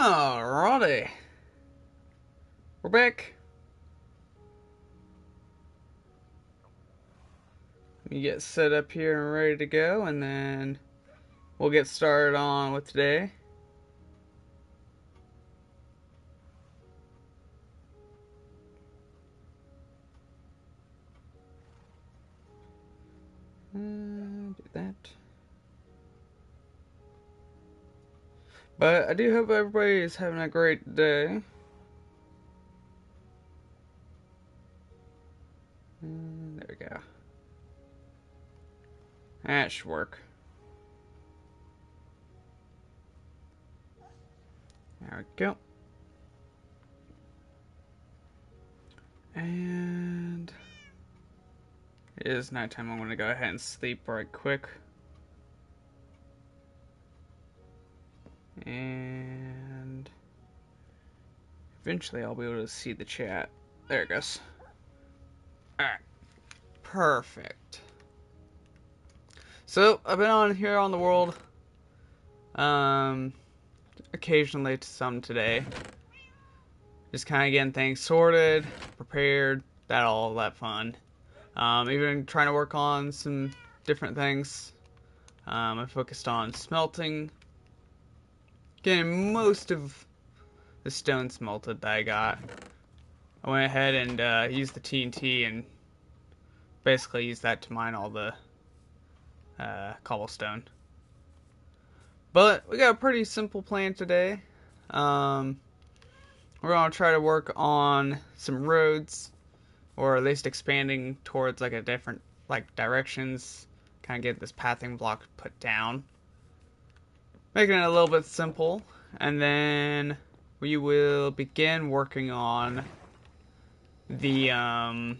Alrighty, we're back. Let me get set up here and ready to go, and then we'll get started on with today. Do that. But I do hope everybody is having a great day. There we go. That should work. There we go. And it is nighttime. I'm going to go ahead and sleep right quick. And eventually I'll be able to see the chat. There it goes. Alright. Perfect. So, I've been on here on the world. Occasionally to some today. Just kind of getting things sorted, prepared, all that fun. Even trying to work on some different things. I focused on smelting. Getting most of the stone smelted that I got. I went ahead and used the TNT and basically used that to mine all the cobblestone. But we got a pretty simple plan today. We're going to try to work on some roads, or at least expanding towards like a different directions. Kind of get this pathing block put down. Making it a little bit simple, and then we will begin working on the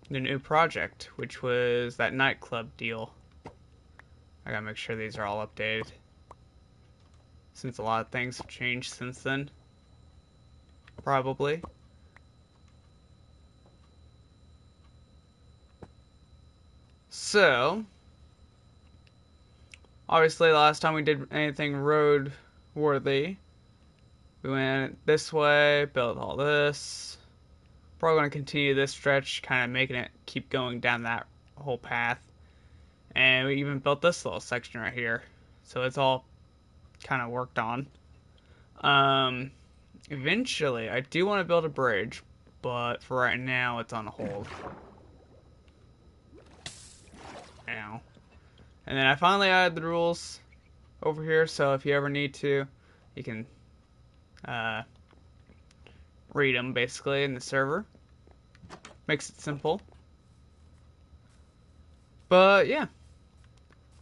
new project, which was that nightclub deal. I gotta make sure these are all updated, since a lot of things have changed since then. Probably. So, obviously, last time we did anything road worthy, we went this way, built all this. Probably going to continue this stretch, kind of making it keep going down that whole path. And we even built this little section right here. So it's all kind of worked on. Eventually, I do want to build a bridge, but for right now, it's on hold. Ow. And then I finally added the rules over here, so if you ever need to, you can read them basically in the server. Makes it simple. But yeah,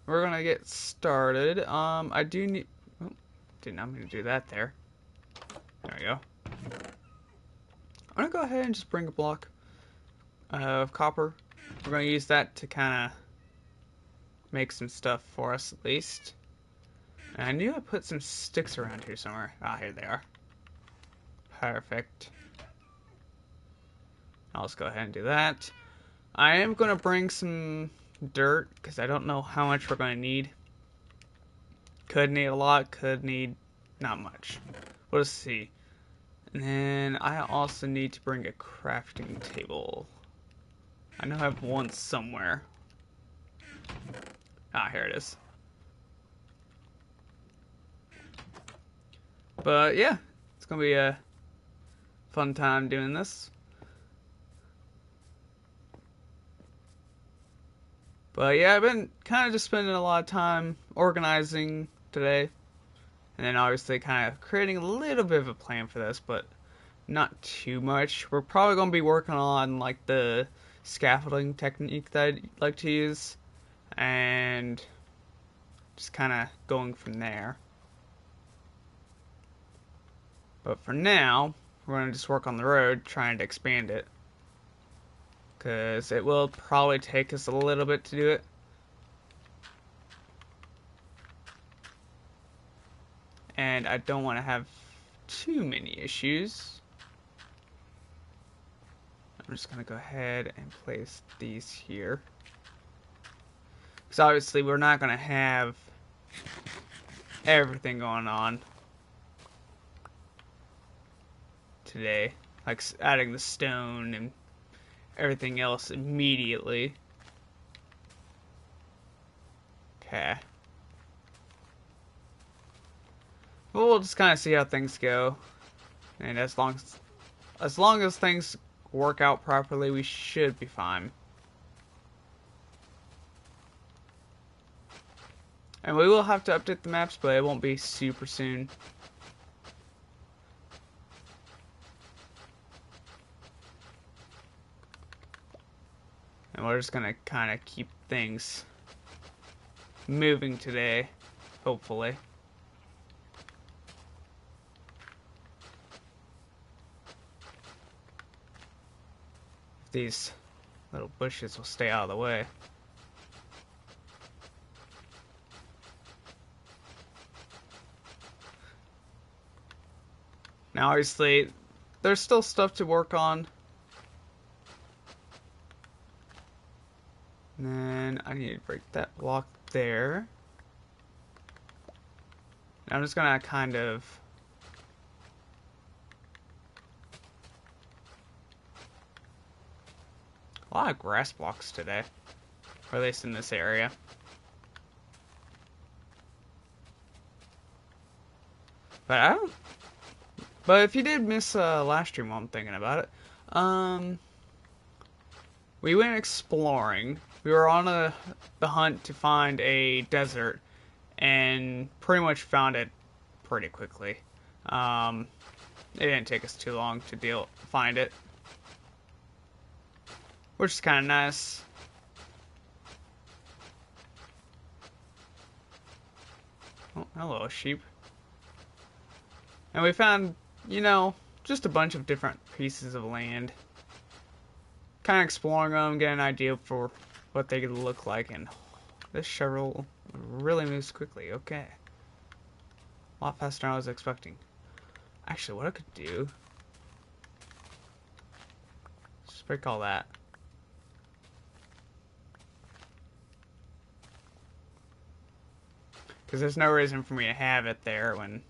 we're gonna get started. I do need. Oh, did not mean to do that there. There we go. I'm gonna go ahead and just bring a block of copper. We're gonna use that to kind of make some stuff for us at least. And I knew I put some sticks around here somewhere. Ah, here they are. Perfect. I'll just go ahead and do that. I am going to bring some dirt, because I don't know how much we're going to need. Could need a lot, could need not much. We'll just see. And then I also need to bring a crafting table. I know I have one somewhere. Ah, here it is. But yeah, it's going to be a fun time doing this. But yeah, I've been kind of just spending a lot of time organizing today. And then obviously kind of creating a little bit of a plan for this, but not too much. We're probably going to be working on like the scaffolding technique that I'd like to use. And just kind of going from there. But for now, we're going to just work on the road, trying to expand it. Because it will probably take us a little bit to do it. And I don't want to have too many issues. I'm just going to go ahead and place these here. Because obviously we're not going to have everything going on. today. Like adding the stone and everything else immediately. Okay. Well, we'll just kind of see how things go. And as long as things work out properly, we should be fine. And we will have to update the maps, but it won't be super soon. And we're just gonna kind of keep things moving today, hopefully. These little bushes will stay out of the way. Now, obviously, there's still stuff to work on. And then I need to break that block there. And I'm just gonna kind of a lot of grass blocks today, or at least in this area. But I don't. But if you did miss last stream while I'm thinking about it, we went exploring. We were on the hunt to find a desert, and pretty much found it pretty quickly. It didn't take us too long to find it, which is kind of nice. Oh, hello, sheep. And we found, you know, just a bunch of different pieces of land. Kind of exploring them, get an idea for what they could look like, and this shovel really moves quickly. Okay. A lot faster than I was expecting. Actually, what I could do... just break all that. Because there's no reason for me to have it there when...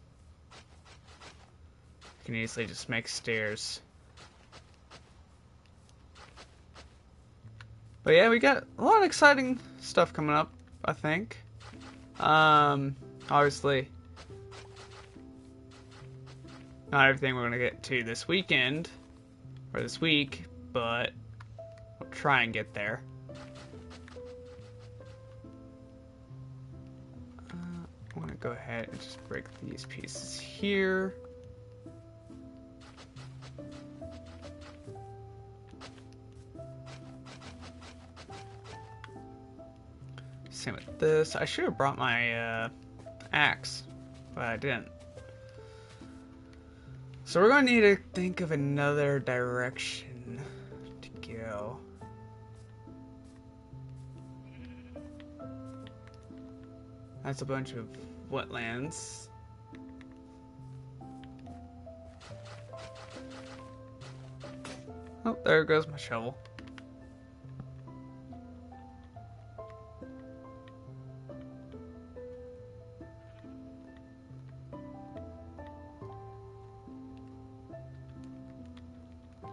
I can easily just make stairs. But yeah, we got a lot of exciting stuff coming up, I think. Obviously, not everything we're going to get to this weekend, or this week, but we'll try and get there. I'm going to go ahead and just break these pieces here. Same with this. I should have brought my axe, but I didn't. So we're going to need to think of another direction to go. That's a bunch of wetlands. Oh, there goes my shovel.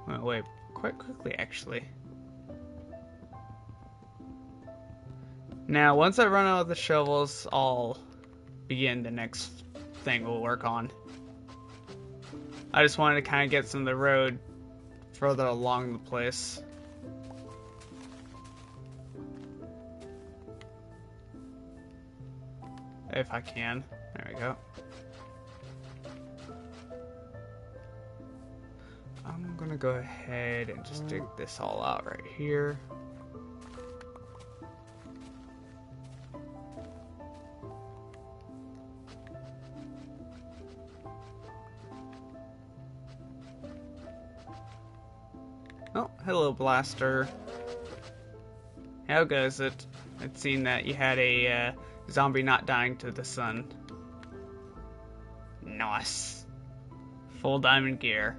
Went away quite quickly, actually. Now, once I run out of the shovels, I'll begin the next thing we'll work on. I just wanted to kind of get some of the road further along the place. If I can. There we go. I'm gonna go ahead and just dig this all out right here. Oh, hello, Blaster. How goes it? I'd seen that you had a zombie not dying to the sun. Nice. Full diamond gear.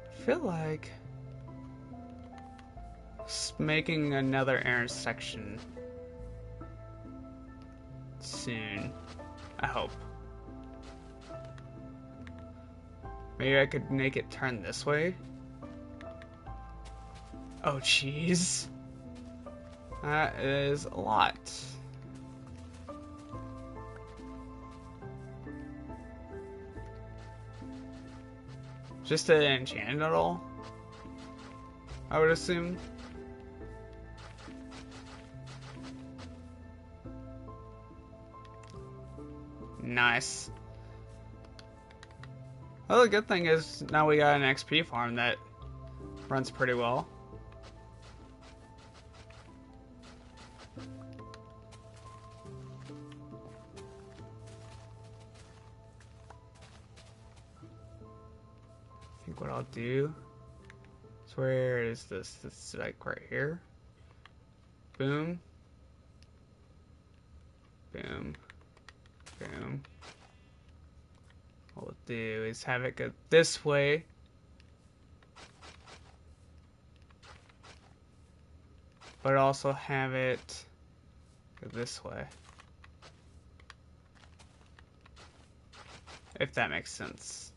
I feel like making another intersection soon. I hope. Maybe I could make it turn this way. Oh, jeez. That is a lot. Just to enchant it all, I would assume. Nice. Well, the good thing is now we got an XP farm that runs pretty well. I think what I'll do is, where is this? This is like right here. Boom. Boom. Boom. What we'll do is have it go this way. But also have it go this way. If that makes sense.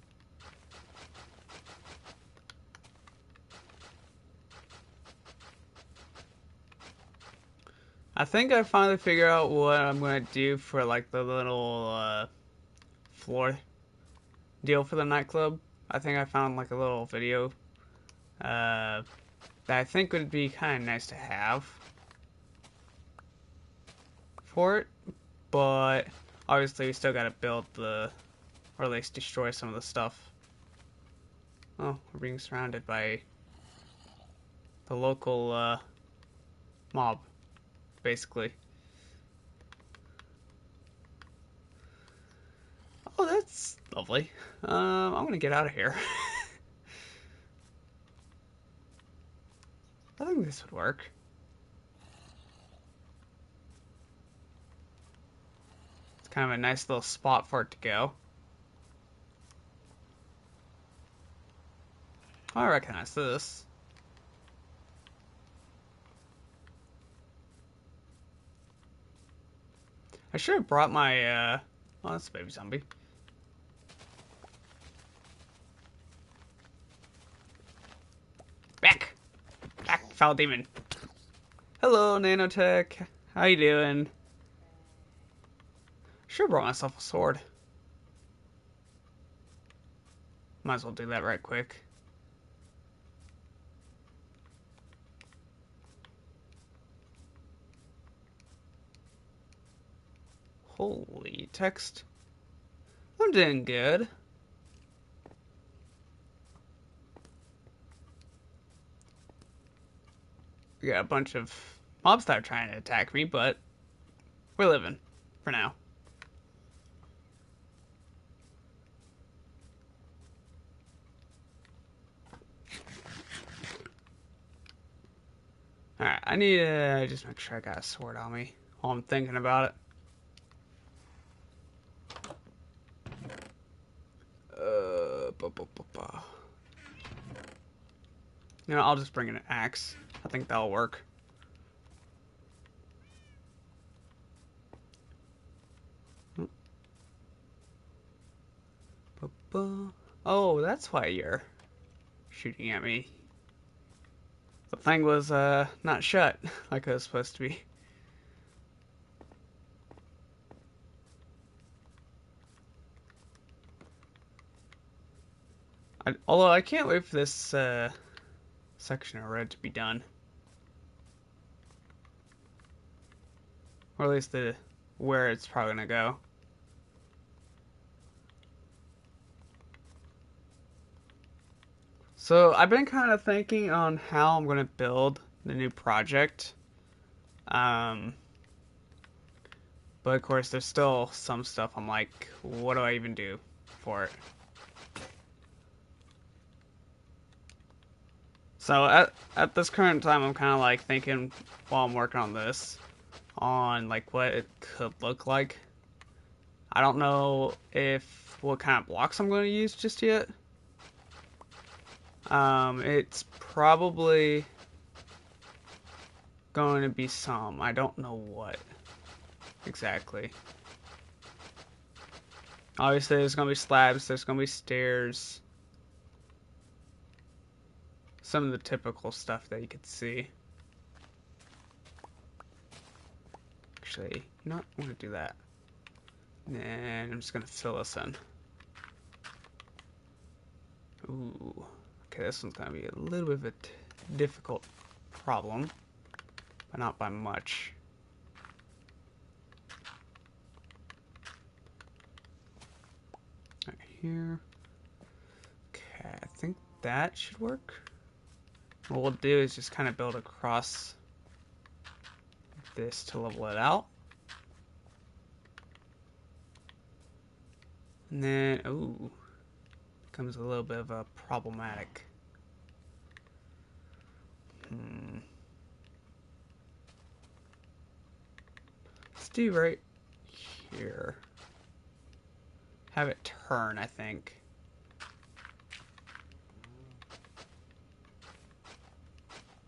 I think I finally figured out what I'm gonna do for like the little floor deal for the nightclub. I think I found like a little video that I think would be kind of nice to have for it, but obviously we still gotta build the, or at least destroy some of the stuff. Oh, we're being surrounded by the local mob, basically. Oh, that's lovely. I'm gonna get out of here. I think this would work. It's kind of a nice little spot for it to go. I recognize this. I should have brought my, oh, that's a baby zombie. Back! Back, foul demon. Hello, Nanotech. How you doing? Should have brought myself a sword. Might as well do that right quick. Holy text. I'm doing good. We got a bunch of mobs that are trying to attack me, but we're living for now. Alright, I need to just make sure I got a sword on me while I'm thinking about it. You know, I'll just bring in an axe. I think that'll work. Oh, that's why you're shooting at me. The thing was not shut like it was supposed to be. Although I can't wait for this section of red to be done. Or at least where it's probably gonna go. So I've been kind of thinking on how I'm gonna build the new project. But of course there's still some stuff I'm like, what do I even do for it? So at this current time, I'm kind of like thinking while I'm working on this, on like what it could look like. I don't know what kind of blocks I'm going to use just yet. It's probably going to be some. I don't know what exactly. Obviously, there's going to be slabs, there's going to be stairs. Some of the typical stuff that you could see. Actually, you know what? I'm going to do that. And I'm just going to fill this in. Ooh. Okay, this one's going to be a little bit of a difficult problem. But not by much. Right here. Okay, I think that should work. What we'll do is just kind of build across this to level it out. And then, ooh, becomes a little bit of a problematic. Let's do right here. Have it turn, I think.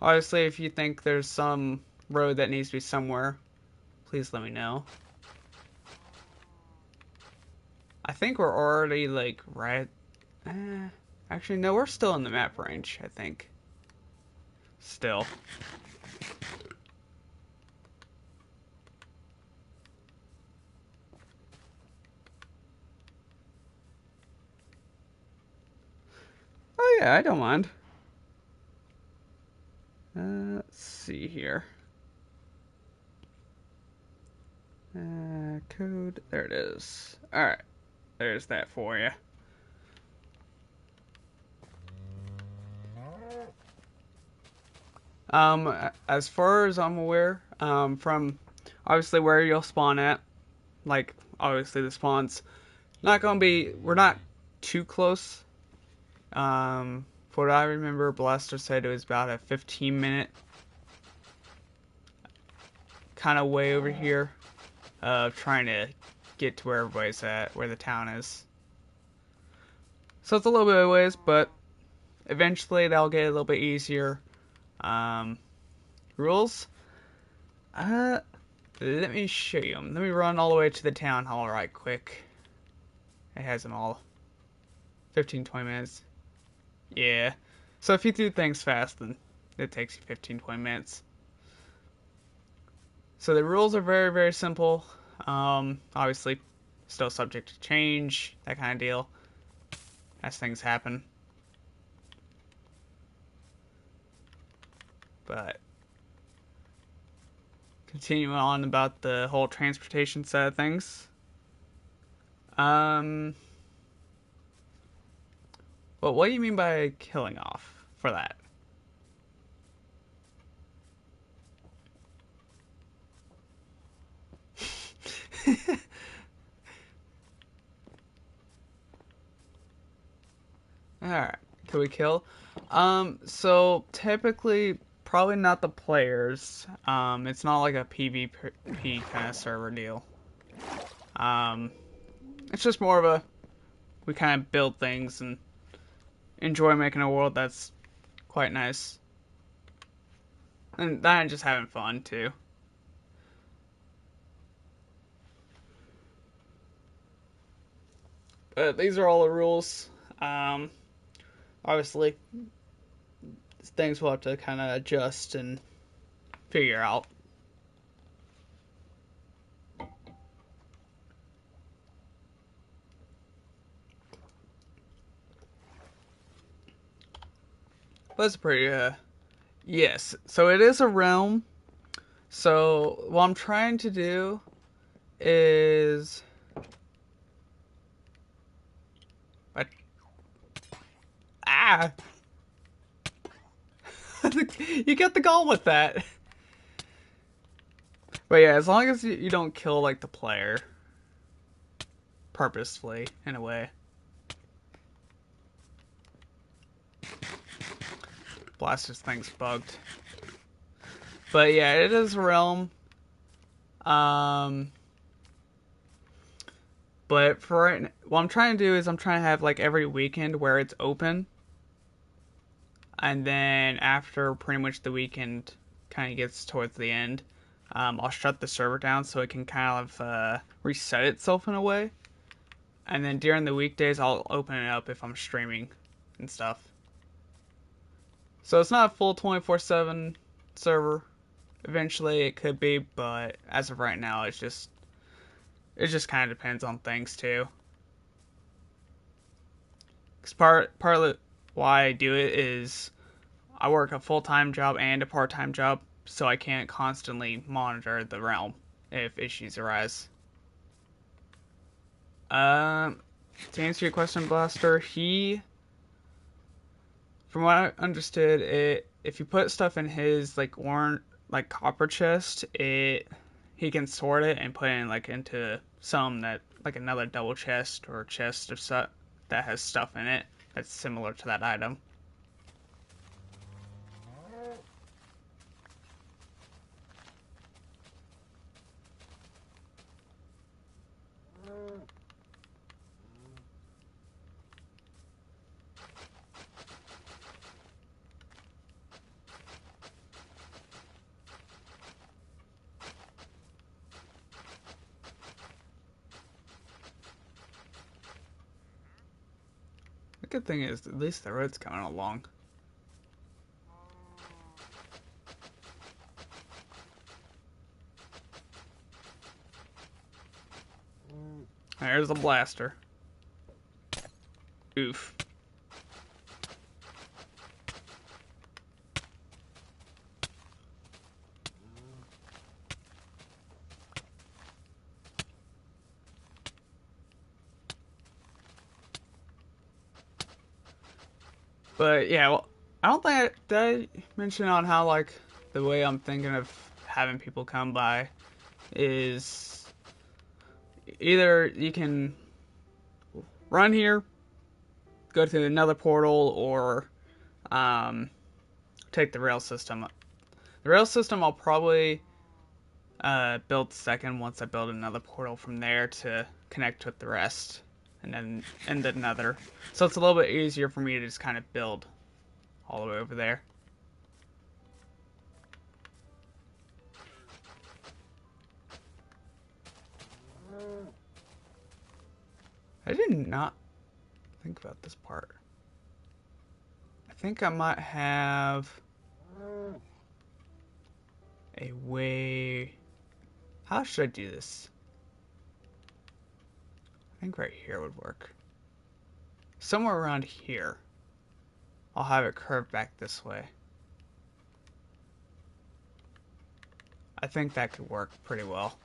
Obviously, if you think there's some road that needs to be somewhere, please let me know. I think we're already, like, right... actually, no, we're still in the map range, I think. Still. Oh, yeah, I don't mind. Let's see here. Code. There it is. Alright. There's that for you. As far as I'm aware, from obviously where you'll spawn at, like, obviously the spawn's not gonna be, we're not too close. For what I remember, Blaster said it was about a 15-minute kind of way over here of trying to get to where everybody's at, where the town is. So it's a little bit of ways, but eventually that'll get a little bit easier. Rules? Let me show you them. Let me run all the way to the town hall right quick. It has them all. 15-20 minutes. Yeah. So if you do things fast, then it takes you 15-20 minutes. So the rules are very, very simple. Obviously, still subject to change, that kind of deal, as things happen. But continuing on about the whole transportation side of things. Well, what do you mean by killing off for that? Alright, can we kill? So typically, probably not the players. It's not like a PvP kind of server deal. It's just more of a, we kind of build things and enjoy making a world that's quite nice. And then just having fun, too. But these are all the rules. Obviously, things we'll have to kind of adjust and figure out. But it's pretty, yes. So it is a realm. So what I'm trying to do is... Ah! You got the goal with that. But yeah, as long as you don't kill, like, the player. Purposefully, in a way. Blaster's thing's bugged. But yeah, it is a realm. But for right now, what I'm trying to do is I'm trying to have, like, every weekend where it's open. And then after pretty much the weekend kind of gets towards the end, I'll shut the server down so it can kind of reset itself in a way. And then during the weekdays, I'll open it up if I'm streaming and stuff. So it's not a full 24/7 server. Eventually it could be, but as of right now, it just kind of depends on things too. Because partly why I do it is I work a full-time job and a part-time job, so I can't constantly monitor the realm if issues arise. To answer your question, Blaster, from what I understood, if you put stuff in his like copper chest, he can sort it and put it in like into some that like another double chest or chest of stuff that has stuff in it that's similar to that item. The good thing is, at least the road's coming along. There's a blaster. Oof. But yeah, well, I don't think did I mention on how like the way I'm thinking of having people come by is either you can run here, go to another portal, or take the rail system. The rail system I'll probably build second once I build another portal from there to connect with the rest, and then another. So it's a little bit easier for me to just kind of build all the way over there. I did not think about this part. I think I might have a way. How should I do this? I think right here would work. Somewhere around here. I'll have it curved back this way. I think that could work pretty well.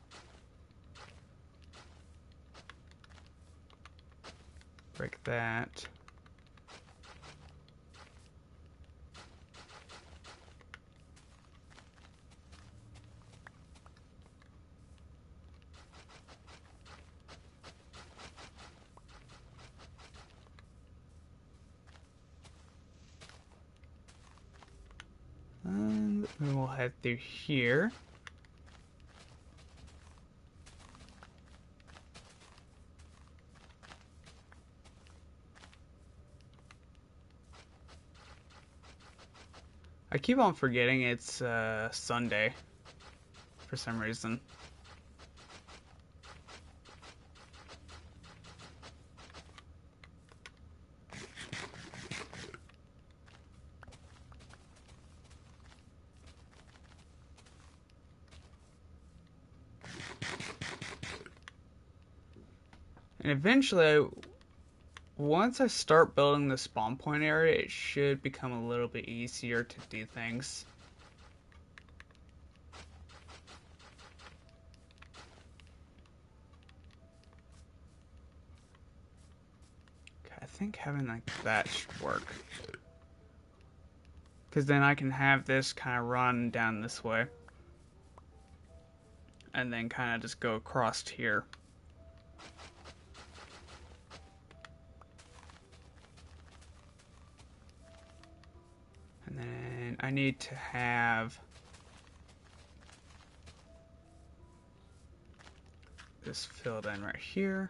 Break that. And then we'll head through here. I keep on forgetting it's Sunday for some reason. And eventually, once I start building the spawn point area, it should become a little bit easier to do things. Okay, I think having like that should work. Because then I can have this kind of run down this way. And then kind of just go across here. And then I need to have this filled in right here.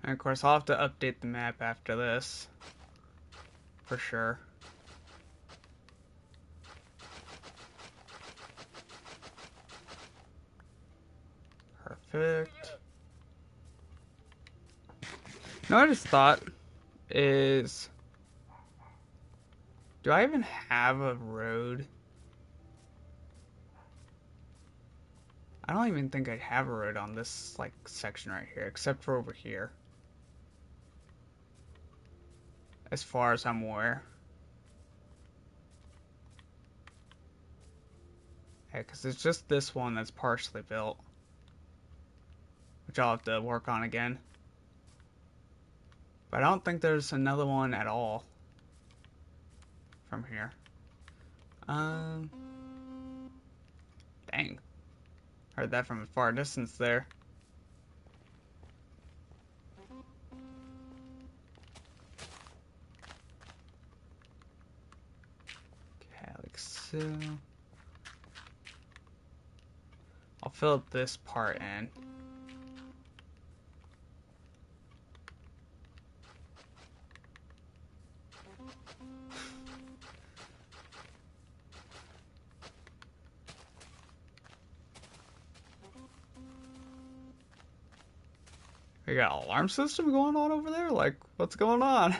And of course, I'll have to update the map after this. For sure. Perfect. You know what I just thought is... Do I even have a road? I don't even think I have a road on this, like, section right here, except for over here. As far as I'm aware. Yeah, because it's just this one that's partially built. Which I'll have to work on again. But I don't think there's another one at all. From here. Dang. Heard that from a far distance there. Okay, like so. I'll fill up this part in. We got an alarm system going on over there? Like, what's going on? There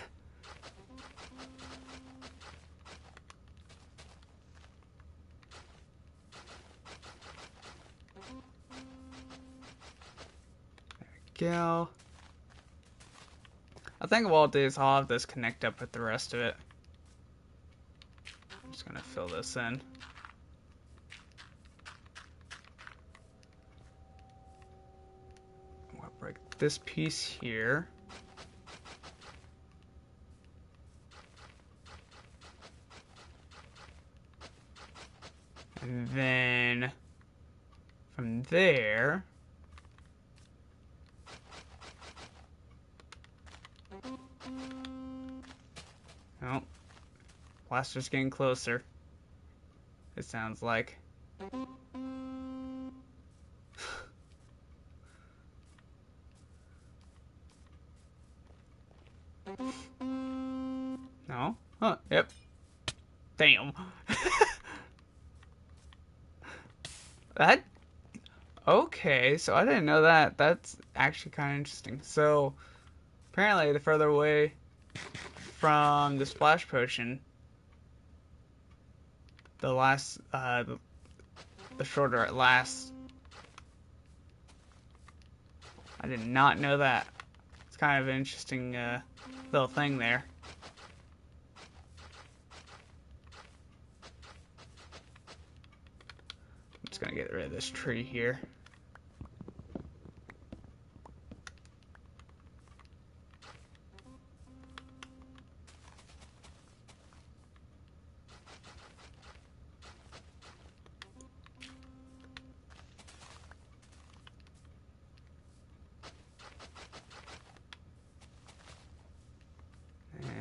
we go. I think what I'll do is I'll have this connect up with the rest of it. I'm just gonna fill this in. I'm gonna break this piece here. And then from there, oh, blaster's getting closer. It sounds like. No? Huh, yep. Damn. That... Okay, so I didn't know that. That's actually kind of interesting. So, apparently the further away from the splash potion, the shorter it lasts. I did not know that. It's kind of an interesting little thing there. I'm just gonna get rid of this tree here.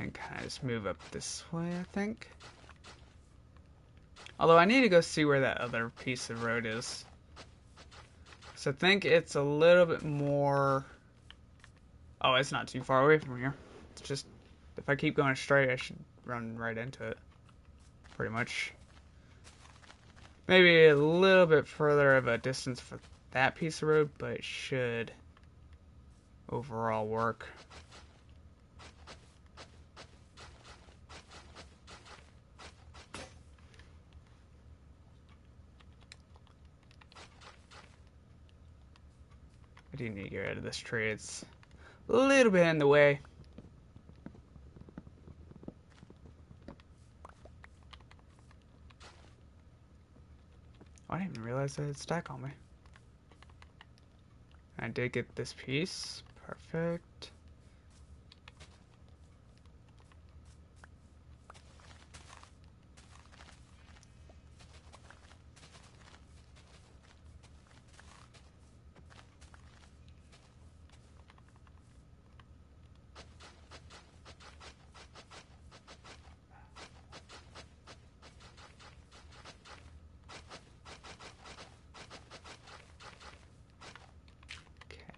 And kind of just move up this way, I think. Although I need to go see where that other piece of road is. So I think it's a little bit more... Oh, it's not too far away from here. It's just, if I keep going straight, I should run right into it. Pretty much. Maybe a little bit further of a distance for that piece of road, but it should overall work. I do need to get rid of this tree. It's a little bit in the way. Oh, I didn't even realize I had stack on me. I did get this piece. Perfect.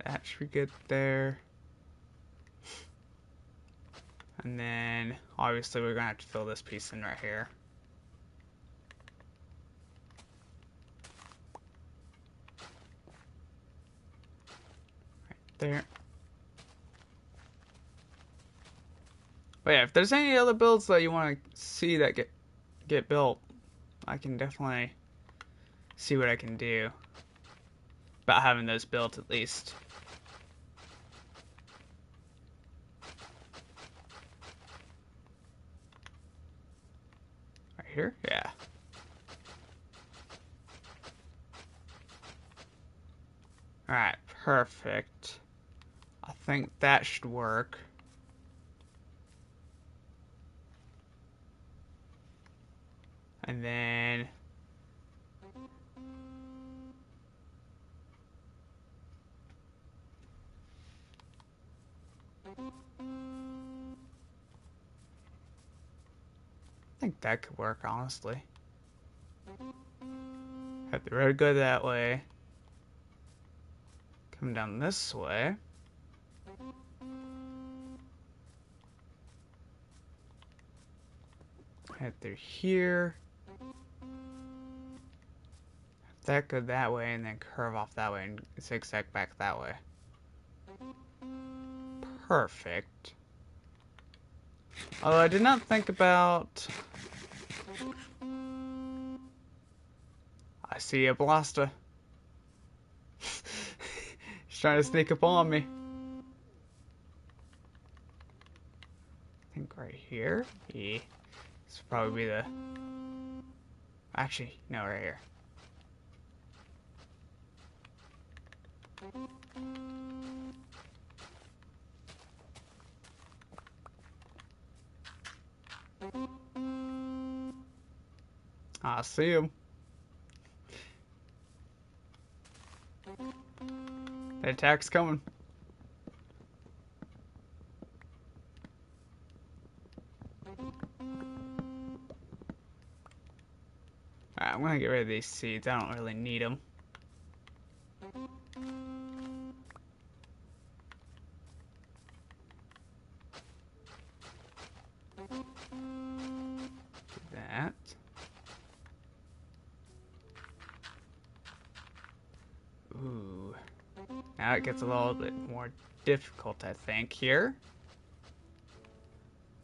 That should be good there. And then, obviously, we're going to have to fill this piece in right here. Right there. But yeah, if there's any other builds that you want to see that get built, I can definitely see what I can do about having those built at least. Right here? Yeah. Alright, perfect. I think that should work. And then I think that could work, honestly. Have the road go that way. Come down this way. Head through here. Have that go that way and then curve off that way and zigzag back that way. Perfect. Although I did not think about... I see a blaster. He's trying to sneak up on me. I think right here? Yeah. This will probably be the... Actually, no, right here. I see him. The attack's coming. Alright, I'm gonna get rid of these seeds. I don't really need them. That. Ooh. Now it gets a little bit more difficult, I think, here.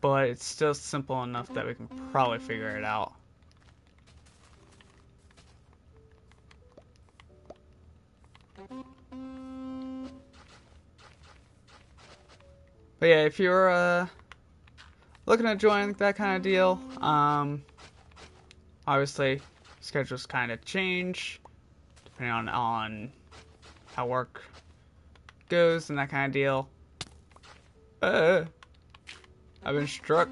But it's still simple enough that we can probably figure it out. But yeah, if you're looking at joining that kind of deal, obviously schedules kind of change depending on how work goes and that kind of deal. I've been struck.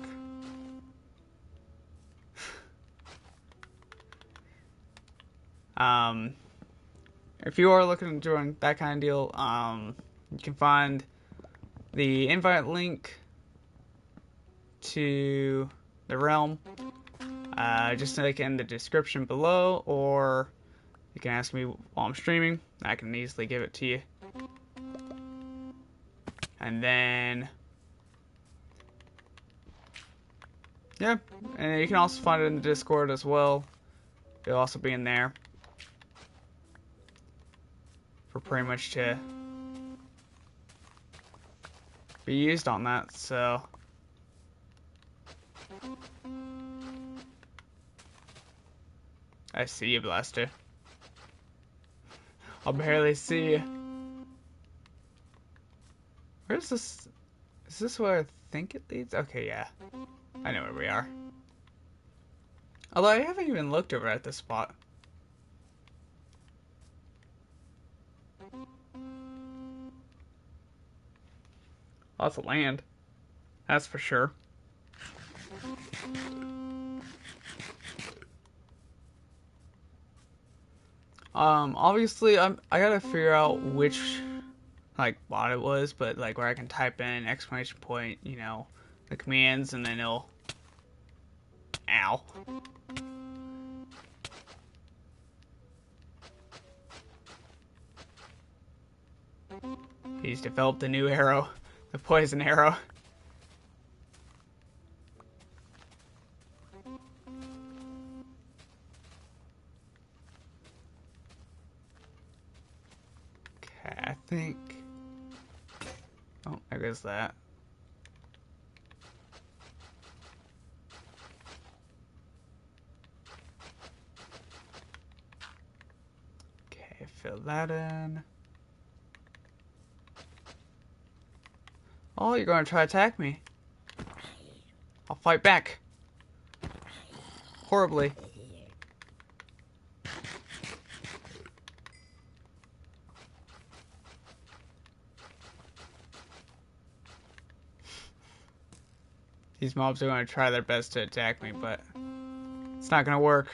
If you are looking at doing that kind of deal, you can find the invite link to the realm just like in the description below, or you can ask me while I'm streaming. I can easily give it to you. And then yeah, and you can also find it in the Discord as well. It'll also be in there for pretty much to be used on that, so I see you, Blaster. I'll barely see you. Where's this? Is this where I think it leads? Okay, yeah. I know where we are. Although I haven't even looked over at this spot. Lots of land. That's for sure. Obviously, I gotta figure out which, like, bot it was, but, like, where I can type in exclamation point, you know, the commands, and then it'll... Ow. He's developed a new arrow, the poison arrow. Okay, I think... Oh, there goes that. Okay, fill that in. Oh, you're gonna try to attack me. I'll fight back. Horribly. These mobs are going to try their best to attack me, but it's not going to work.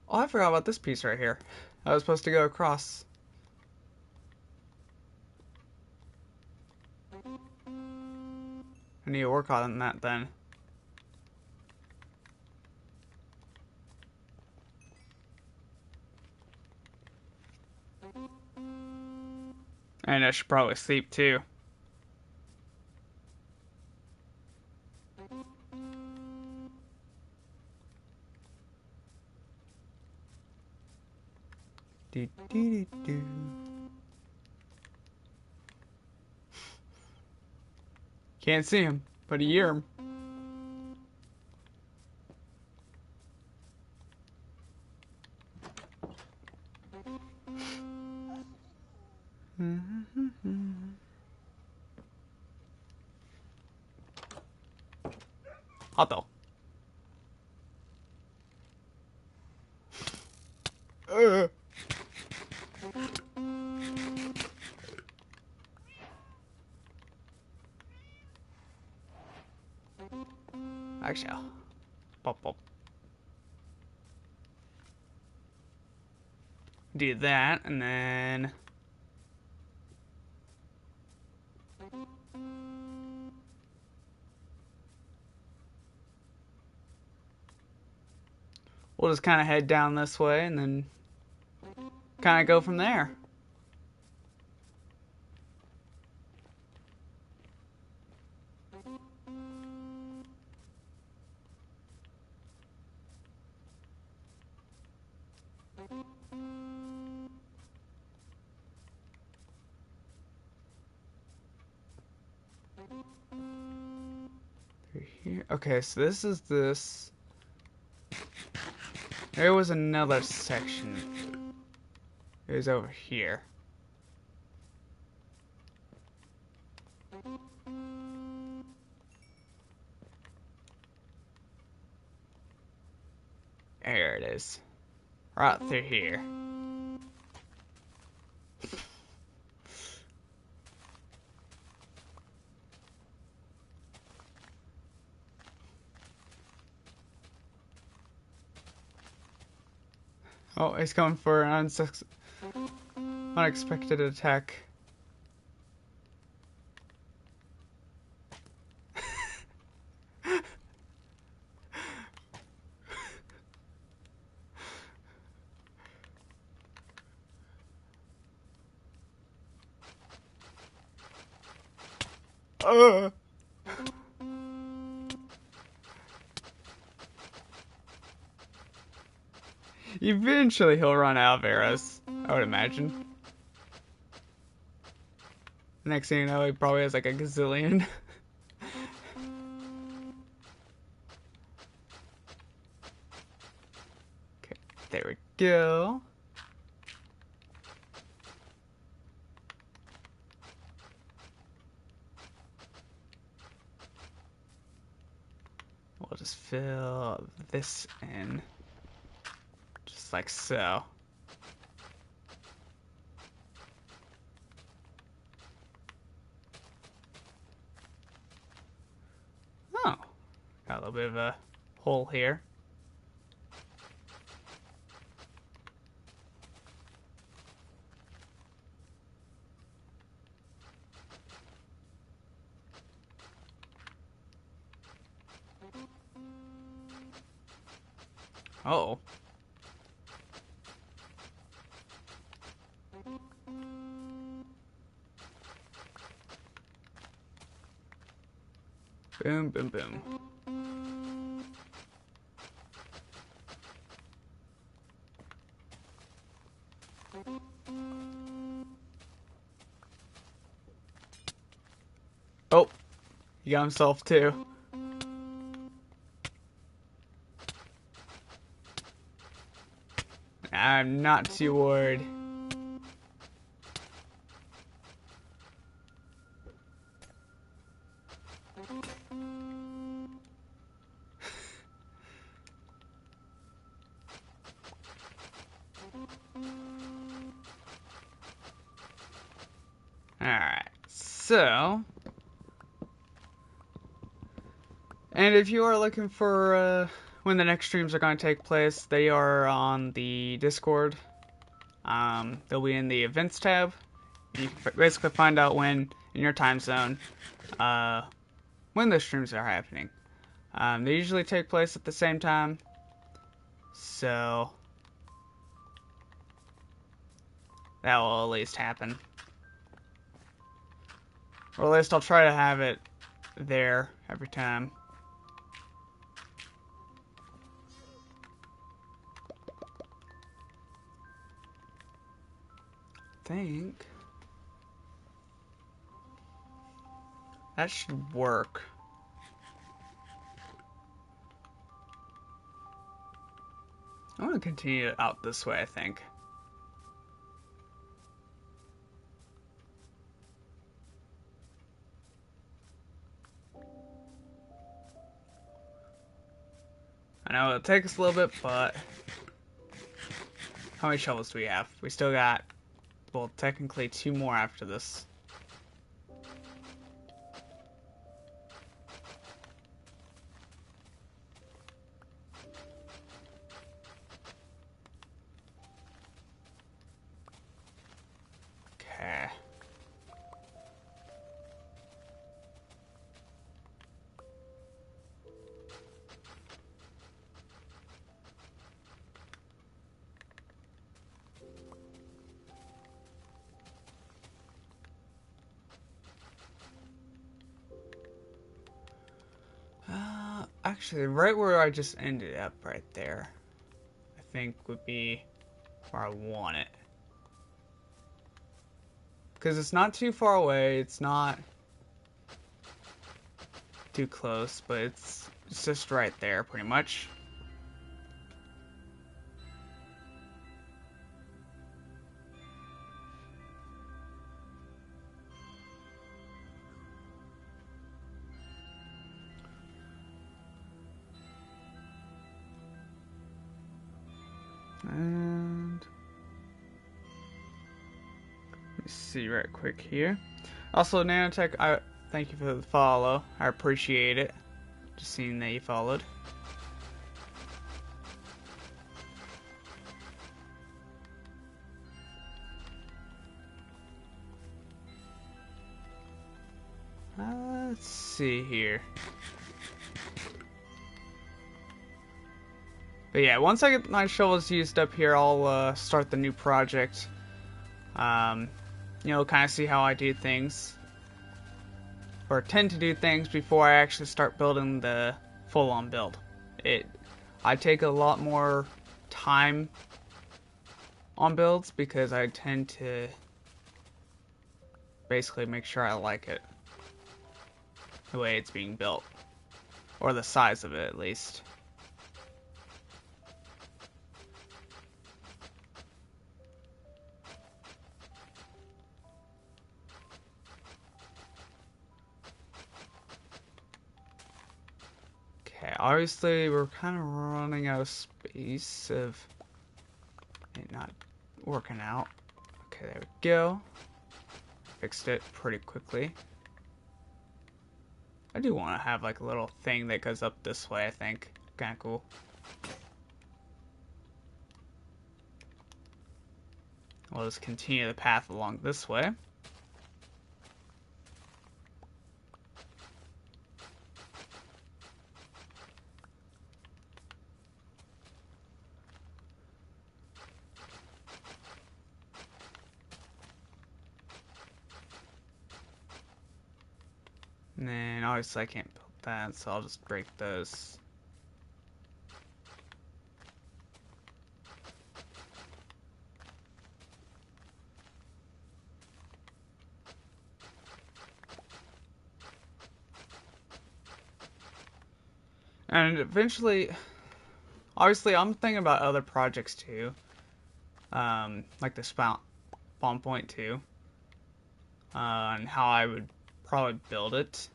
Oh, I forgot about this piece right here. I was supposed to go across. I need to work on that then. And I should probably sleep too. Do, do, do, do. Can't see him, but I hear him. Hot though. Actually, I'll pop, pop. Do that, and then we'll just kind of head down this way, and then kind of go from there. Here. Okay, so this is this. There was another section. It was over here. There it is. Right through here. Oh, he's coming for an unexpected attack. Eventually he'll run out of arrows, I would imagine. Next thing you know, he probably has like a gazillion. Okay, there we go. We'll just fill this in. Just like so. Oh, got a little bit of a hole here. Oh. Boom, boom, boom. Oh, he got himself too. I'm not too worried. Alright, so... And if you are looking for when the next streams are going to take place, they are on the Discord. They'll be in the events tab. You can basically find out when, in your time zone, when the streams are happening. They usually take place at the same time. So... that will at least happen. Or at least I'll try to have it there every time. I think that should work. I'm gonna continue out this way, I think. I know it'll take us a little bit, but how many shovels do we have? We still got, well, technically 2 more after this. Okay. Actually, right where I just ended up, right there, I think would be where I want it. Because it's not too far away, it's not too close, but it's just right there, pretty much. And let me see right quick here. Also, Nanotech, I thank you for the follow. I appreciate it. Just seeing that you followed. Let's see here. But yeah, once I get my shovels used up here, I'll start the new project. You know, kind of see how I do things. Or tend to do things before I actually start building the full-on build. I take a lot more time on builds because I tend to basically make sure I like it. The way it's being built. Or the size of it, at least. Okay, obviously we're kind of running out of space of it not working out. Okay, there we go. Fixed it pretty quickly. I do want to have like a little thing that goes up this way, I think. Kind of cool. We'll just continue the path along this way. And then obviously I can't build that, so I'll just break those. And eventually, obviously, I'm thinking about other projects too, like the spawn point too, and how I would probably build it.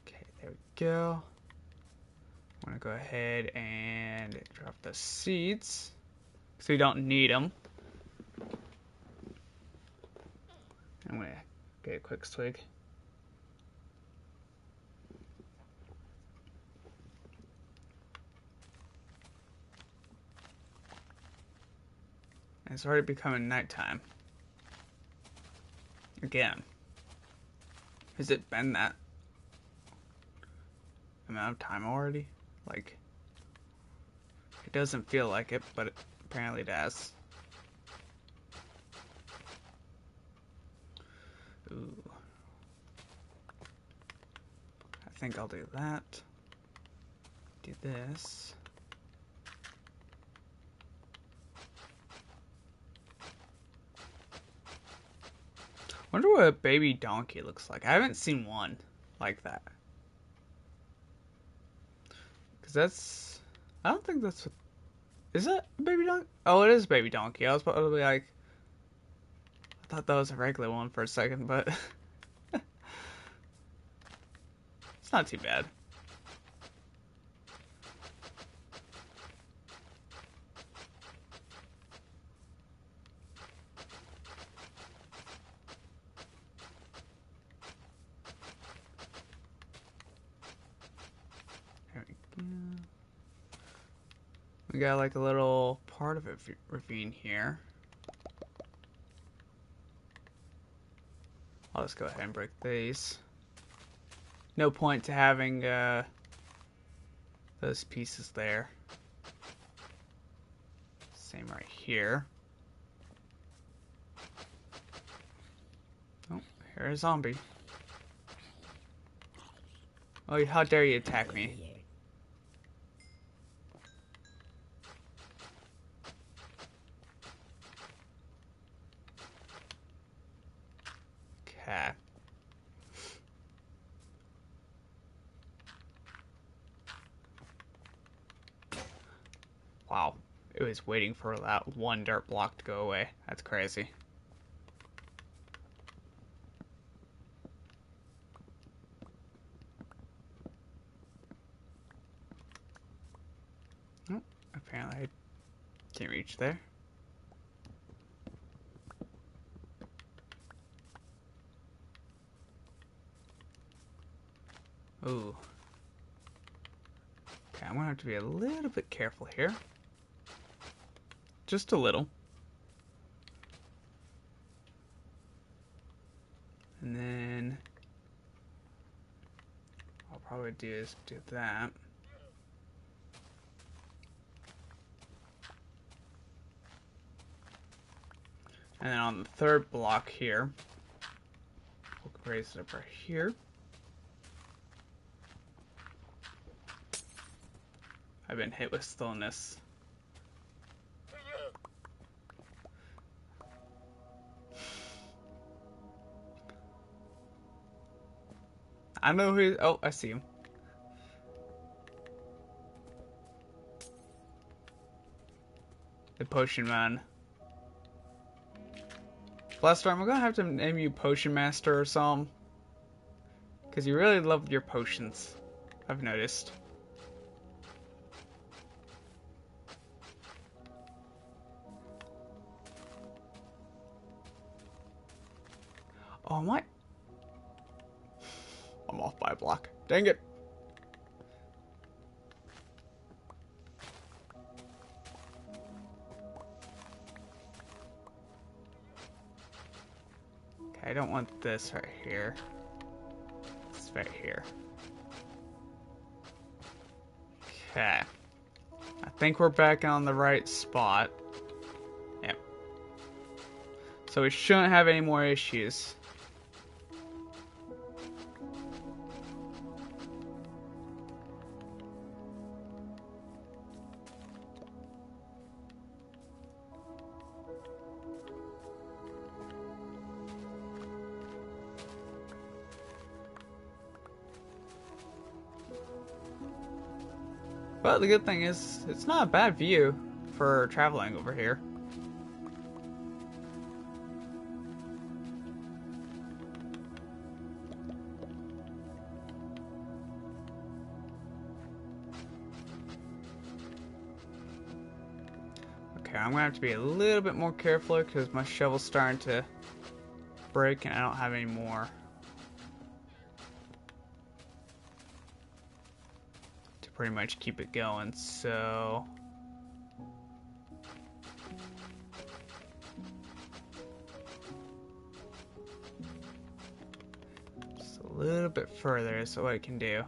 Okay, there we go. I'm gonna go ahead and drop the seeds, so you don't need them. I'm gonna get a quick swig. And it's already becoming nighttime. Again. Has it been that amount of time already? Like, it doesn't feel like it, but it apparently does. Ooh. I think I'll do that. Do this. Wonder what a baby donkey looks like. I haven't seen one like that. Cause that's, I don't think that's what, is that a baby donkey? Oh, it is a baby donkey. I was probably like, I thought that was a regular one for a second, but it's not too bad. There we go. We got like a little part of a ravine here. I'll just go ahead and break these. No point to having those pieces there. Same right here. Oh, here's a zombie. Oh, how dare you attack me? Okay. Wow. It was waiting for that one dirt block to go away. That's crazy. Oh, apparently I can't reach there. Ooh. Okay, I'm gonna have to be a little bit careful here. Just a little. And then I'll probably do that. And then on the third block here, we'll raise it up right here. I've been hit with stillness. I know who. Oh, I see him. The Potion Man. Blaster, I'm gonna have to name you Potion Master or something. Because you really love your potions. I've noticed. Oh, my. I'm off by a block. Dang it. Okay, I don't want this right here. This right here. Okay. I think we're back on the right spot. Yep. So we shouldn't have any more issues. But the good thing is, it's not a bad view for traveling over here. Okay, I'm gonna have to be a little bit more careful because my shovel's starting to break and I don't have any more to pretty much keep it going, so just a little bit further is what I can do.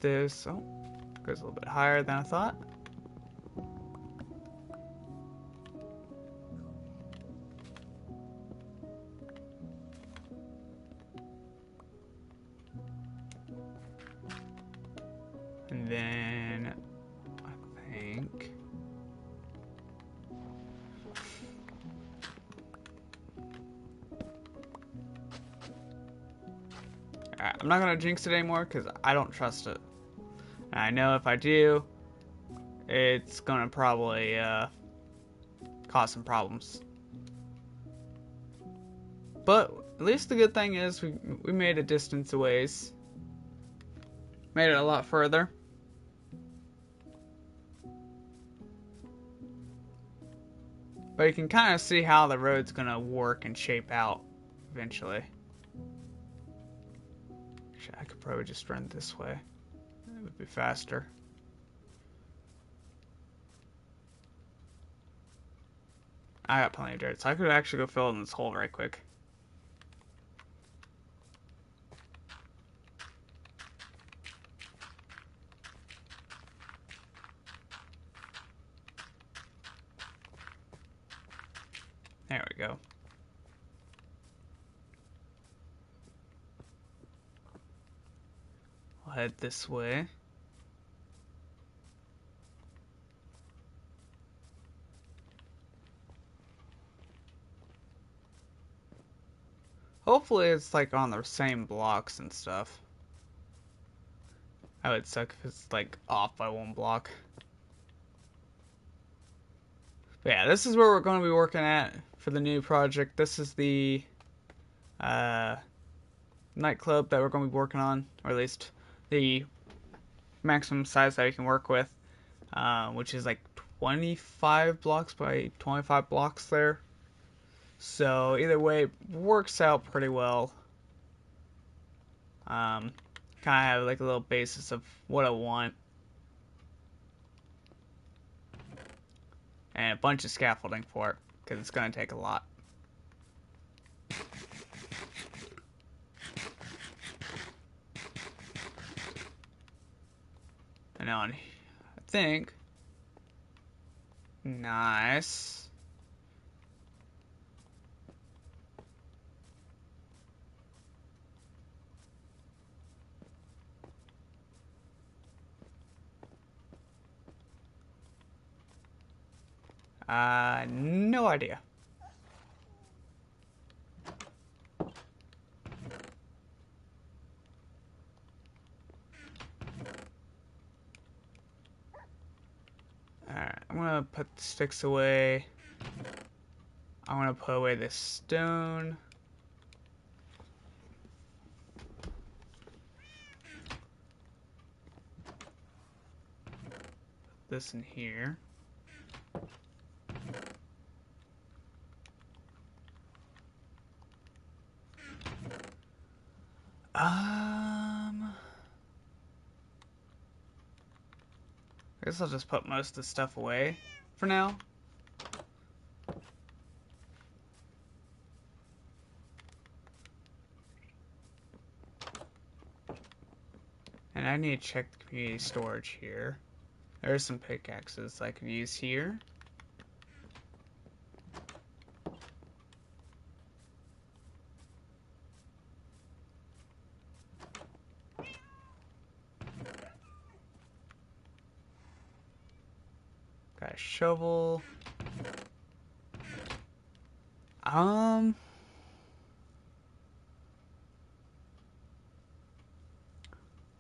This goes a little bit higher than I thought. And then I think I'm not gonna jinx it anymore because I don't trust it. And I know if I do, it's gonna probably cause some problems. But at least the good thing is we made a distance a ways. Made it a lot further. But you can kind of see how the road's gonna work and shape out eventually. I could probably just run this way. It would be faster. I got plenty of dirt, so I could actually go fill in this hole right quick. There we go. We'll head this way. Hopefully it's like on the same blocks and stuff. That would suck if it's like off by one block. But yeah, this is where we're going to be working at for the new project. This is the nightclub that we're going to be working on, or at least the maximum size that we can work with, which is like 25 blocks by 25 blocks there. So either way, it works out pretty well. Kind of have like a little basis of what I want. And a bunch of scaffolding for it, because it's going to take a lot. And on, I think, nice. No idea. Alright, I'm gonna put the sticks away. I'm gonna put away this stone. Put this in here. I guess I'll just put most of the stuff away for now. And I need to check the community storage here. There's some pickaxes I can use here. Got a shovel.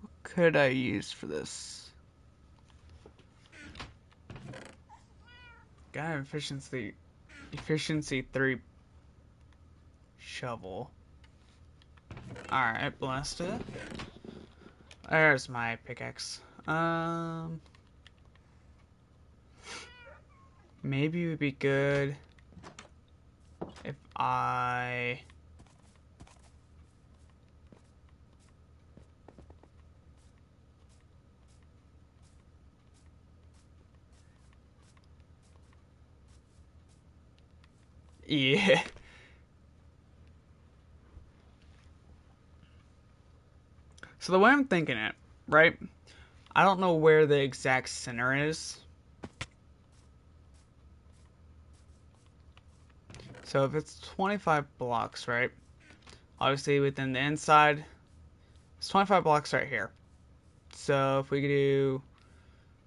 What could I use for this? Got an efficiency 3 shovel. Alright, blessed it. There's my pickaxe. Maybe it would be good if I... Yeah. So the way I'm thinking it, right? I don't know where the exact center is. So if it's 25 blocks, right? Obviously within the inside, it's 25 blocks right here. So if we could do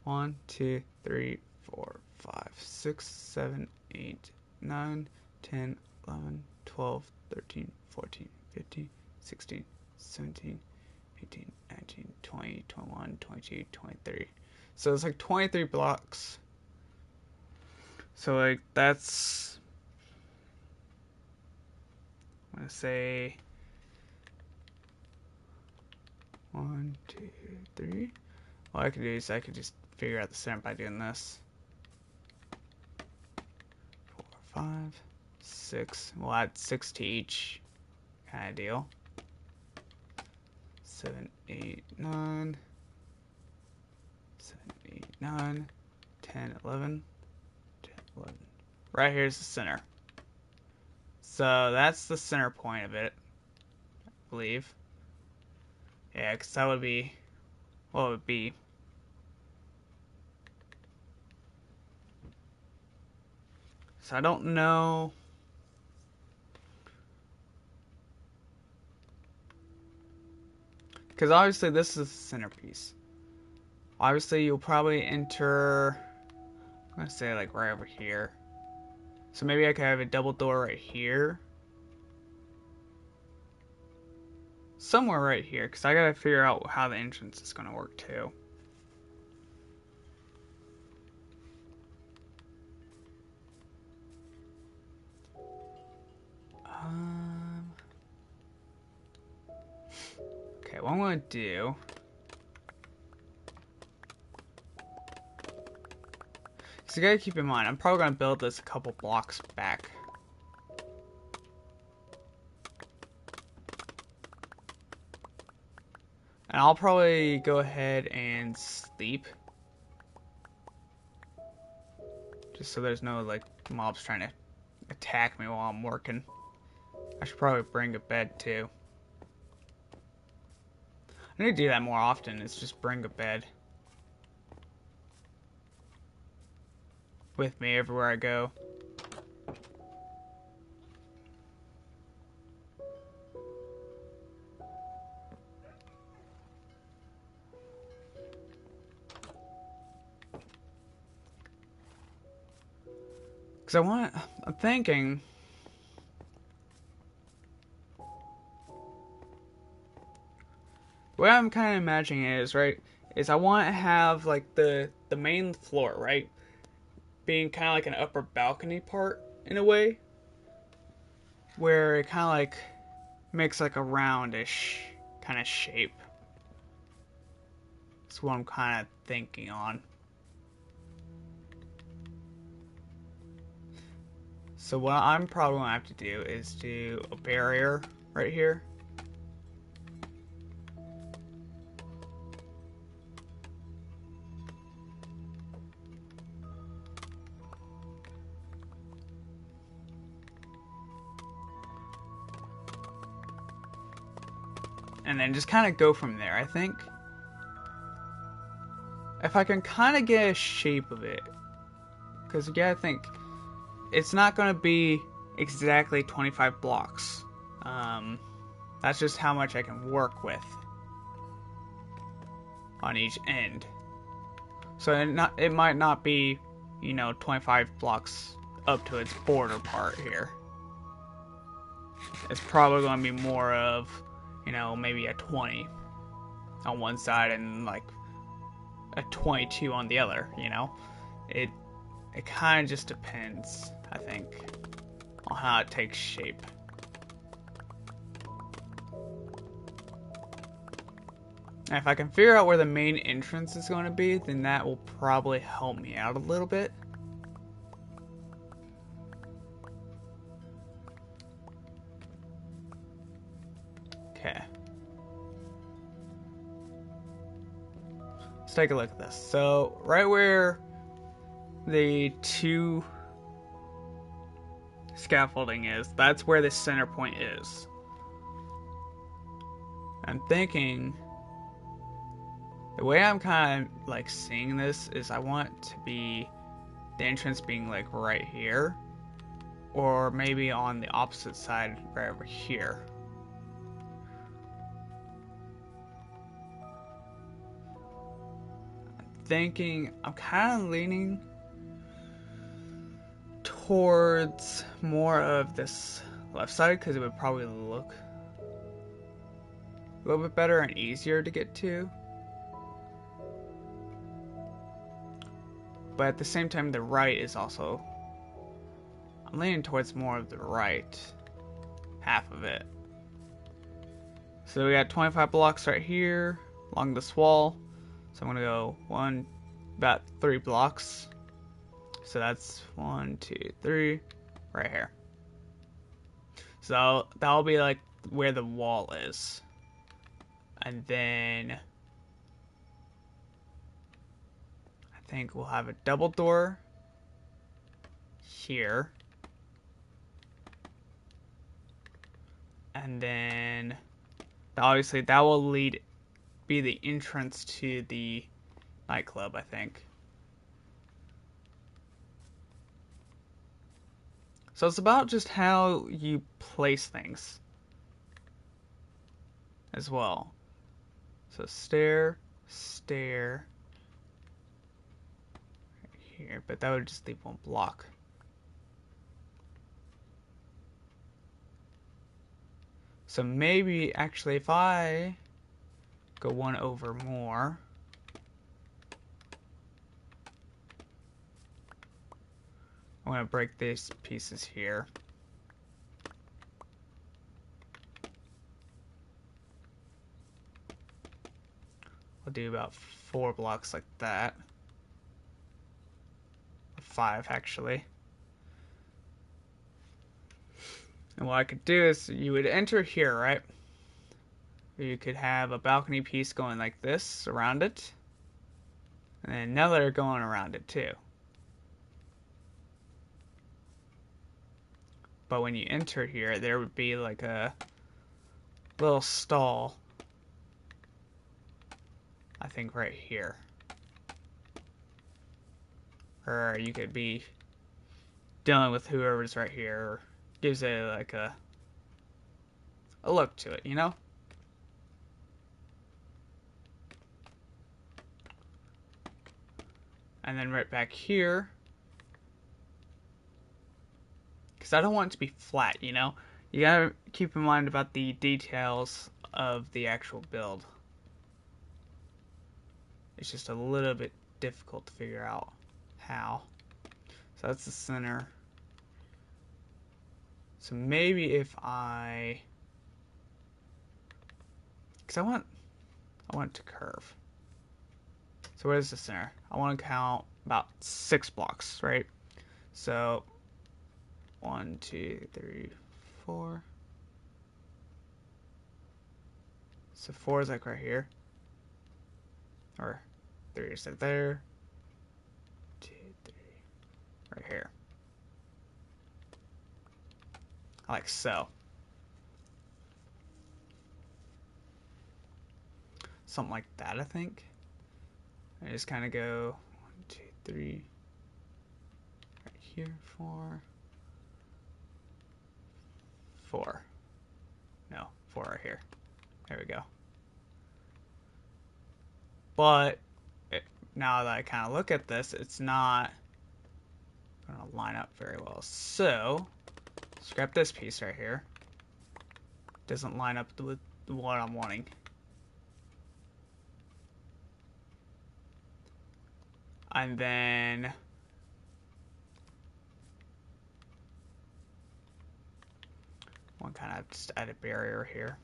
1, 2, 3, 4, 5, 6, 7, 8, 9, 10, 11, 12, 13, 14, 15, 16, 17, 18, 19, 20, 21, 22, 23. So it's like 23 blocks. So like that's... I'm gonna say 1, 2, 3. All I could do is I could just figure out the center by doing this. 4, 5, 6. We'll add 6 to each kind of deal. 7, 8, 9. 7, 8, 9. 10, 11. 10, 11. Right here's the center. So that's the center point of it, I believe. Yeah, because that would be what it would be. So I don't know. Because obviously this is the centerpiece. Obviously you'll probably enter, I'm going to say like right over here. So maybe I could have a double door right here. Somewhere right here, because I gotta figure out how the entrance is gonna work too. Okay, what I'm gonna do. So you gotta keep in mind, I'm probably gonna build this a couple blocks back. And I'll probably go ahead and sleep. Just so there's no, like, mobs trying to attack me while I'm working. I should probably bring a bed, too. I need to do that more often, is just bring a bed with me everywhere I go. Because I'm thinking, the way I'm kind of imagining it is, right, is I want to have, like, the main floor, right, being kind of like an upper balcony part, in a way, where it kind of, like, makes, like, a roundish kind of shape. That's what I'm kind of thinking on. So what I'm probably going to have to do is do a barrier right here. And then just kind of go from there, I think. if I can kind of get a shape of it, because you gotta think, it's not gonna be exactly 25 blocks. That's just how much I can work with on each end. So it might not be, 25 blocks up to its border part here. It's probably going to be more of, maybe a 20 on one side and like a 22 on the other, It kind of just depends, I think, on how it takes shape. And if I can figure out where the main entrance is going to be, then that will probably help me out a little bit. Okay. Let's take a look at this. So, right where the two scaffolding is, that's where the center point is. I'm thinking, the way I'm kind of like seeing this is I want to be the entrance being like right here, or maybe on the opposite side right over here. I'm kind of leaning towards more of this left side because it would probably look a little bit better and easier to get to. But at the same time, the right is also, I'm leaning towards more of the right half of it. So we got 25 blocks right here along this wall. So I'm gonna go about 3 blocks. So that's 1, 2, 3, right here. So that'll be like where the wall is. And then I think we'll have a double door here. And then obviously that will be the entrance to the nightclub, I think. So it's about just how you place things as well. So stair right here, but that would just leave one block. So maybe actually if I go one over more, I'm going to break these pieces here. I'll do about 4 blocks like that. 5 actually. And what I could do is you would enter here, right? You could have a balcony piece going like this around it. And then another going around it too. But when you enter here, there would be like a little stall, I think right here. Or you could be dealing with whoever's right here. Gives it like a look to it, And then right back here, because I don't want it to be flat, You gotta keep in mind about the details of the actual build. It's just a little bit difficult to figure out how. So that's the center. So maybe if because I want it to curve. So where's the center? I want to count about 6 blocks, right? So 1, 2, 3, 4. So 4 is like right here. Or 3 is like there. 2, 3, right here. Like so. Something like that, I think. I just kind of go 1, 2, 3, right here, 4, 4. No, 4 right here. There we go. But now that I kind of look at this, it's not going to line up very well. So, scrap this piece right here. Doesn't line up with what I'm wanting. And then one kind of just add a barrier here.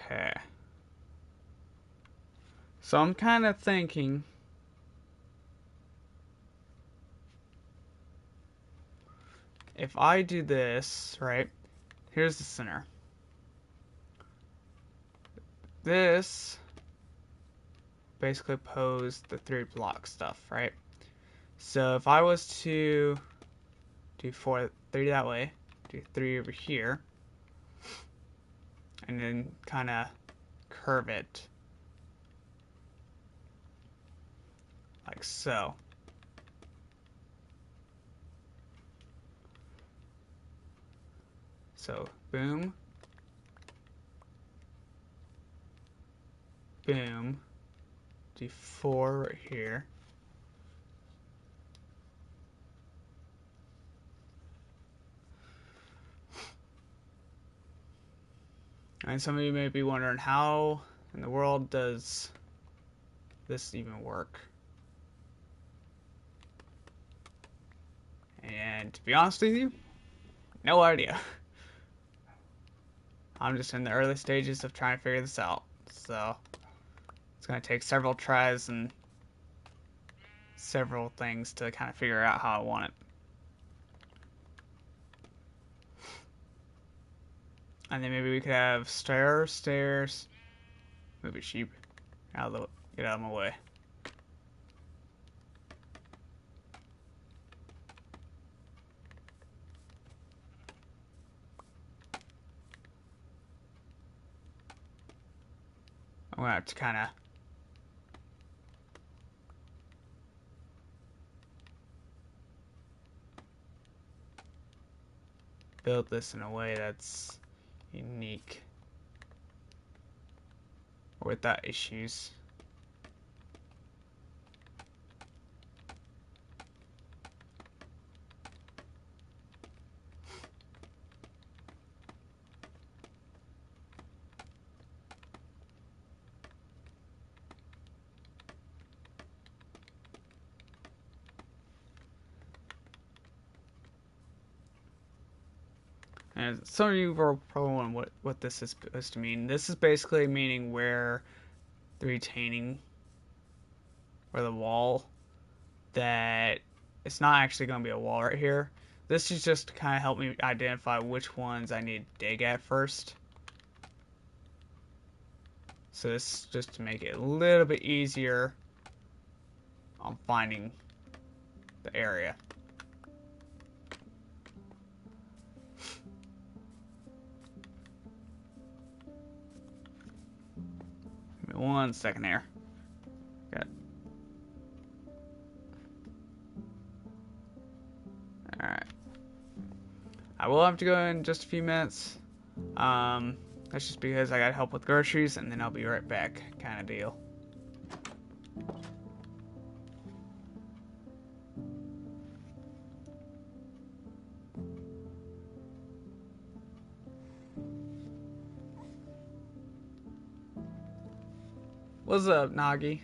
Okay. So I'm kind of thinking if I do this, right? Here's the center. This basically pose the 3 block stuff, right? So if I was to do 3 that way, do 3 over here, and then kind of curve it like so. So boom, boom, do 4 right here. And some of you may be wondering, how in the world does this even work? And to be honest with you, no idea. I'm just in the early stages of trying to figure this out. So it's going to take several tries and several things to kind of figure out how I want it. And then maybe we could have stairs. Move it, sheep. Get out of my way. I'm gonna have to kind of build this in a way that's unique or without issues. And some of you are probably wondering what this is supposed to mean. This is basically meaning where the retaining or the wall, that it's not actually going to be a wall right here. This is just to kind of help me identify which ones I need to dig at first. So this is just to make it a little bit easier on finding the area. Give me 1 second there. Got. Alright. I will have to go in just a few minutes. That's just because I got help with groceries, and then I'll be right back, kind of deal. What's up, Nagi?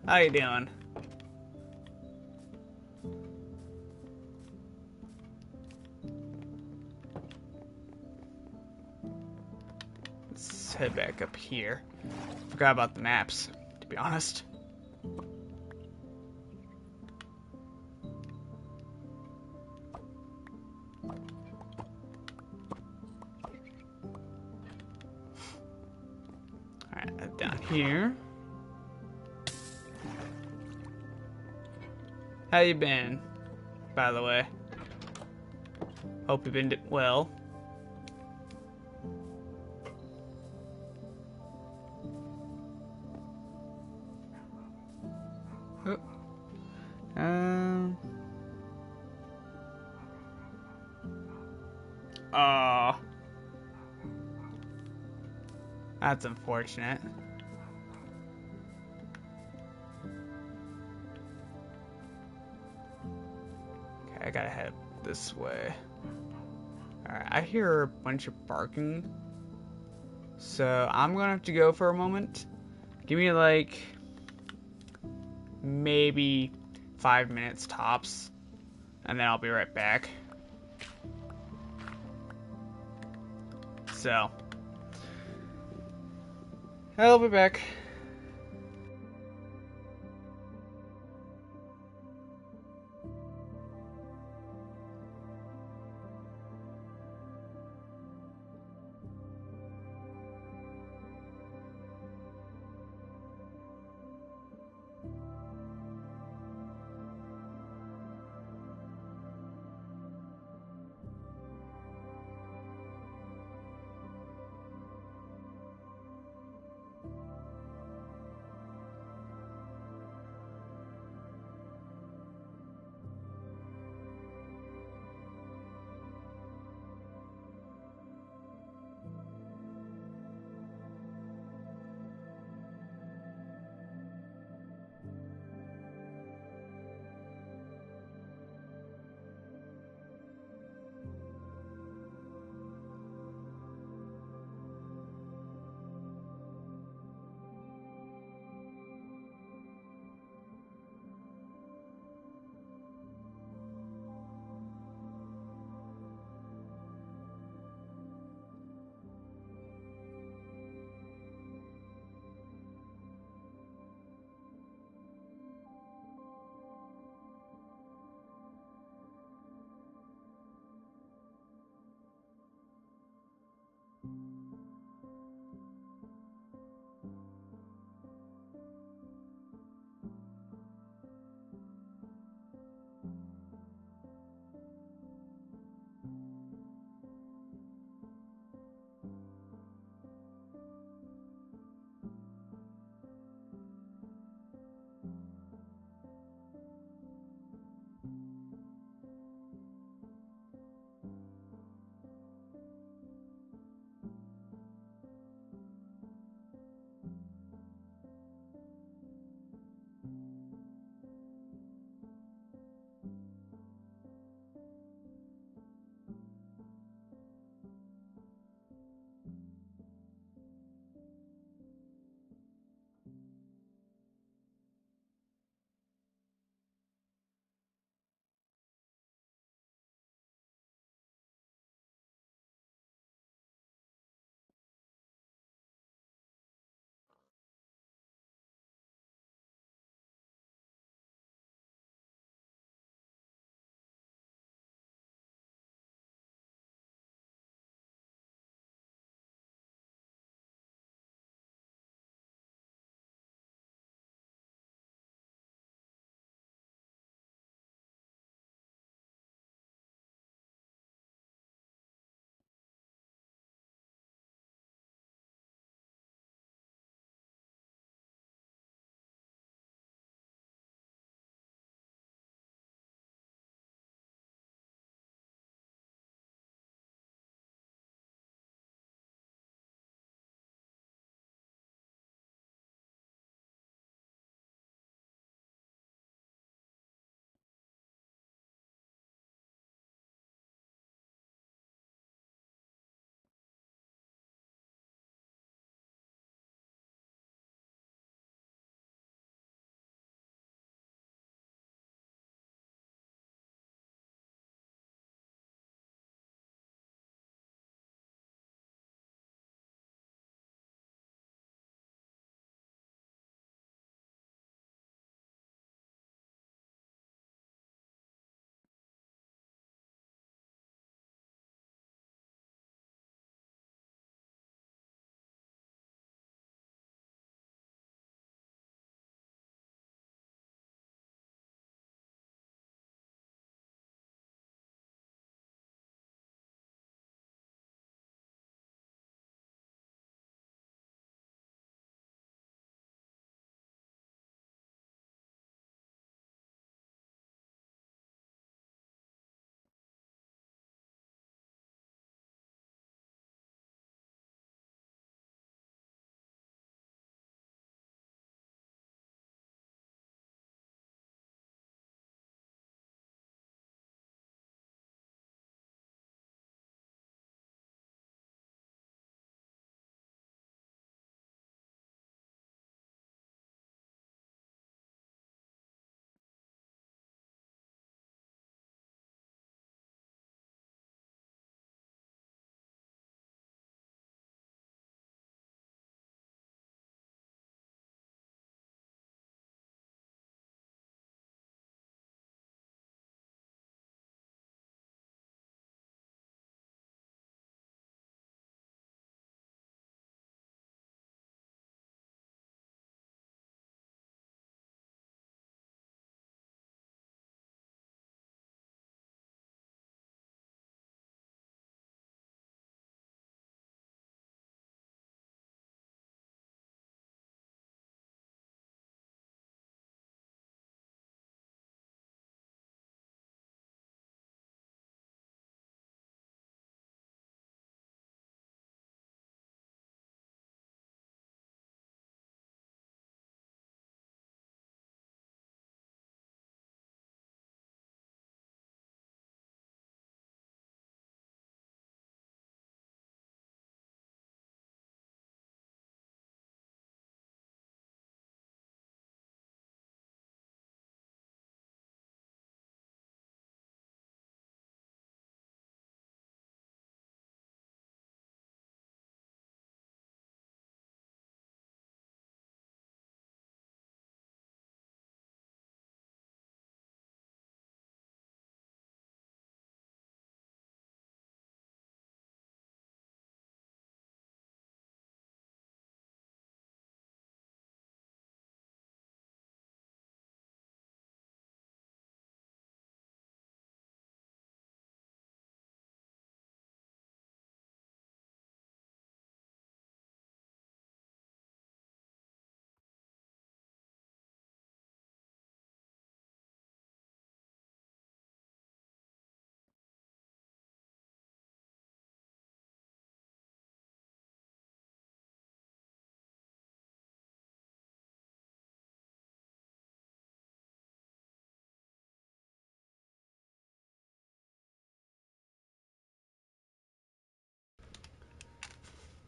How you doing? Let's head back up here. Forgot about the maps, to be honest. Alright, down here. How you been, by the way? Hope you've been well. Oh. Oh. That's unfortunate. Okay, I gotta head this way. Alright, I hear a bunch of barking. So I'm gonna have to go for a moment. Give me like maybe 5 minutes tops. And then I'll be right back. So I'll be back.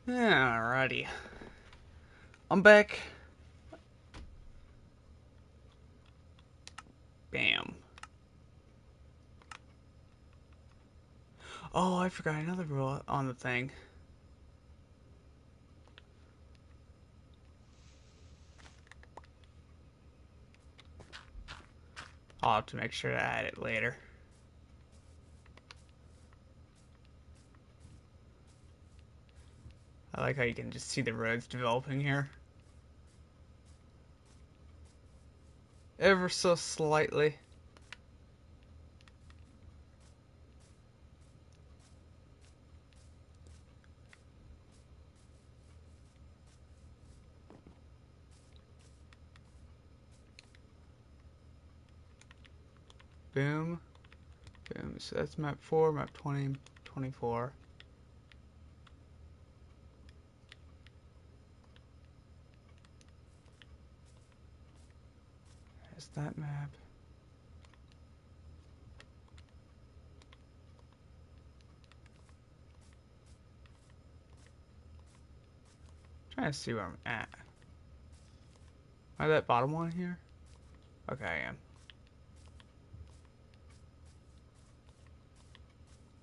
Alrighty. I'm back. Bam. Oh, I forgot another rule on the thing. I'll have to make sure to add it later. I like how you can just see the roads developing here. Ever so slightly. Boom. Boom. So that's map 4, map 20, 24. There's that map. Trying to see where I'm at. Am I that bottom one here? Okay, I am.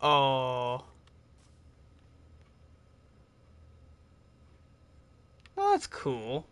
Oh. Oh, that's cool.